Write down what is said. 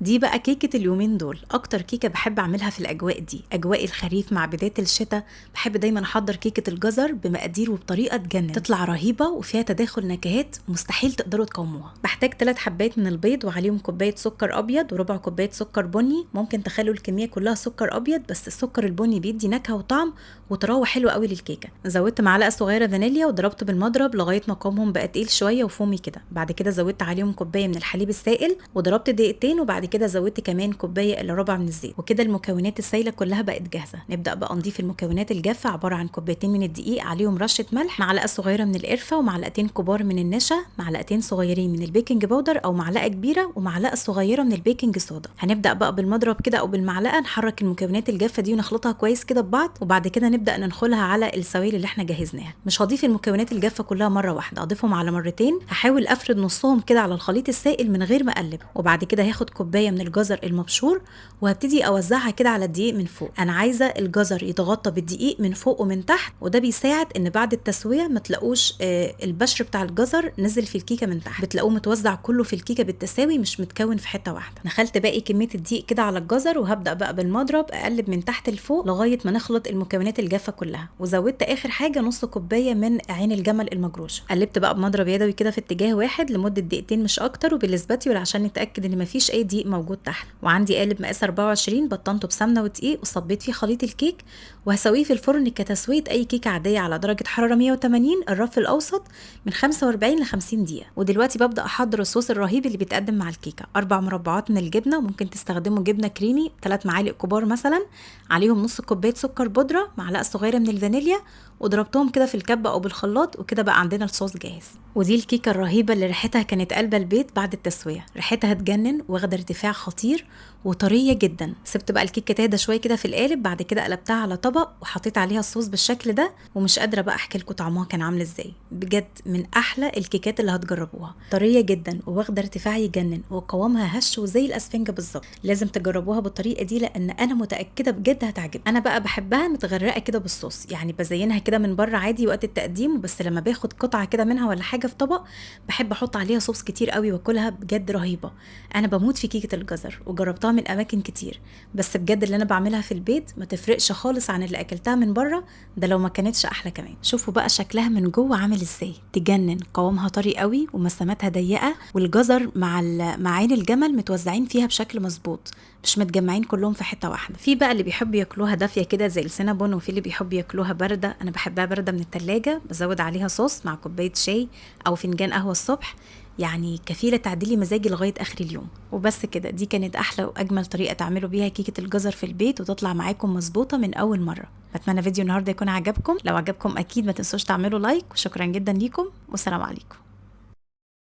دي بقى كيكة اليومين دول، اكتر كيكة بحب اعملها في الاجواء دي، اجواء الخريف مع بداية الشتاء. بحب دايما احضر كيكة الجزر بمقادير وبطريقة تجنن، تطلع رهيبة وفيها تداخل نكهات مستحيل تقدروا تقاوموها. بحتاج 3 حبات من البيض وعليهم كوباية سكر ابيض وربع كوباية سكر بني. ممكن تخلوا الكمية كلها سكر ابيض، بس السكر البني بيدي نكهة وطعم وطراوة حلوة قوي للكيكة. زودت معلقة صغيرة فانيليا وضربت بالمضرب لغاية ما قوامهم بقى تقيل شوية وفومي كده. بعد كده زودت عليهم كوباية من الحليب السائل وضربت دقيقتين، وبعد كده زودت كمان كوبايه الا ربع من الزيت. وكده المكونات السايله كلها بقت جاهزه. نبدا بقى نضيف المكونات الجافه، عباره عن كوبايتين من الدقيق، عليهم رشه ملح، معلقه صغيره من القرفه، ومعلقتين كبار من النشا، معلقتين صغيرين من البيكنج باودر او معلقه كبيره، ومعلقه صغيره من البيكنج صودا. هنبدا بقى بالمضرب كده او بالمعلقه نحرك المكونات الجافه دي ونخلطها كويس كده ببعض، وبعد كده نبدا ننخلها على السوائل اللي احنا جهزناها. مش هضيف المكونات الجافه كلها مره واحده، اضيفهم على مرتين. هحاول افرد نصهم كده على الخليط السائل من غير ما اقلب. وبعد كده هاخد كوبايه من الجزر المبشور وهبتدي اوزعها كده على الدقيق من فوق. انا عايزه الجزر يتغطى بالدقيق من فوق ومن تحت، وده بيساعد ان بعد التسويه ما تلاقوش البشر بتاع الجزر نزل في الكيكه من تحت، بتلاقوه متوزع كله في الكيكه بالتساوي، مش متكون في حته واحده. نخلت باقي كميه الدقيق كده على الجزر، وهبدا بقى بالمضرب اقلب من تحت لفوق لغايه ما نخلط المكونات الجافه كلها. وزودت اخر حاجه نص كوبايه من عين الجمل المجروشه. قلبت بقى بمضرب يدوي كده في اتجاه واحد لمده دقيقتين مش اكتر، وبالاسباتيول عشان نتاكد ان مفيش اي دقيق موجود تحت. وعندي قالب مقاس 24 بطنته بسمنه ودقيق وصبيت فيه خليط الكيك، وهسويه في الفرن كتسويه اي كيكه عاديه على درجه حراره 180 الرف الاوسط من 45 ل 50 دقيقه. ودلوقتي ببدا احضر الصوص الرهيب اللي بيتقدم مع الكيكه. 4 مربعات من الجبنه، وممكن تستخدموا جبنه كريمي 3 معالق كبار مثلا، عليهم نص كوبايه سكر بودره، معلقه صغيره من الفانيليا، وضربتهم كده في الكبه او بالخلاط، وكده بقى عندنا الصوص جاهز. ودي الكيكه الرهيبه اللي ريحتها كانت قلبه البيت بعد التسويه. ريحتها تجنن واخده ارتفاع خطير وطريه جدا. سبت بقى الكيكه تهدى شويه كده في القالب، بعد كده قلبتها على طبق وحطيت عليها الصوص بالشكل ده. ومش قادره بقى احكي لكم طعمها كان عامل ازاي. بجد من احلى الكيكات اللي هتجربوها، طريه جدا واخده ارتفاع يجنن وقوامها هش وزي الاسفنجه بالظبط. لازم تجربوها بالطريقه دي لان انا متاكده بجد هتعجب. انا بقى بحبها متغرقه كده بالصوص، يعني بزينها كده من بره عادي وقت التقديم، بس لما باخد قطعه كده منها ولا حاجه في طبق بحب احط عليها صوص كتير قوي واكلها. بجد رهيبه. انا بموت في كيكه الجزر وجربتها من اماكن كتير، بس بجد اللي انا بعملها في البيت ما تفرقش خالص عن اللي اكلتها من بره، ده لو ما كانتش احلى كمان. شوفوا بقى شكلها من جوه عامل ازاي، تجنن. قوامها طري قوي ومساماتها ضيقه، والجزر مع عين الجمل متوزعين فيها بشكل مظبوط، مش متجمعين كلهم في حته واحده. في بقى اللي بيحبوا ياكلوها دافيه كده زي السينابون، وفي اللي بيحبوا ياكلوها بارده. انا بحبها بارده من التلاجة، بزود عليها صوص مع كوبايه شاي او فنجان قهوه الصبح، يعني كفيله تعديلي مزاجي لغايه اخر اليوم. وبس كده، دي كانت احلى واجمل طريقه تعملوا بيها كيكه الجزر في البيت وتطلع معاكم مظبوطه من اول مره. بتمنى فيديو النهارده يكون عجبكم. لو عجبكم اكيد ما تنسوش تعملوا لايك، وشكرا جدا ليكم والسلام عليكم.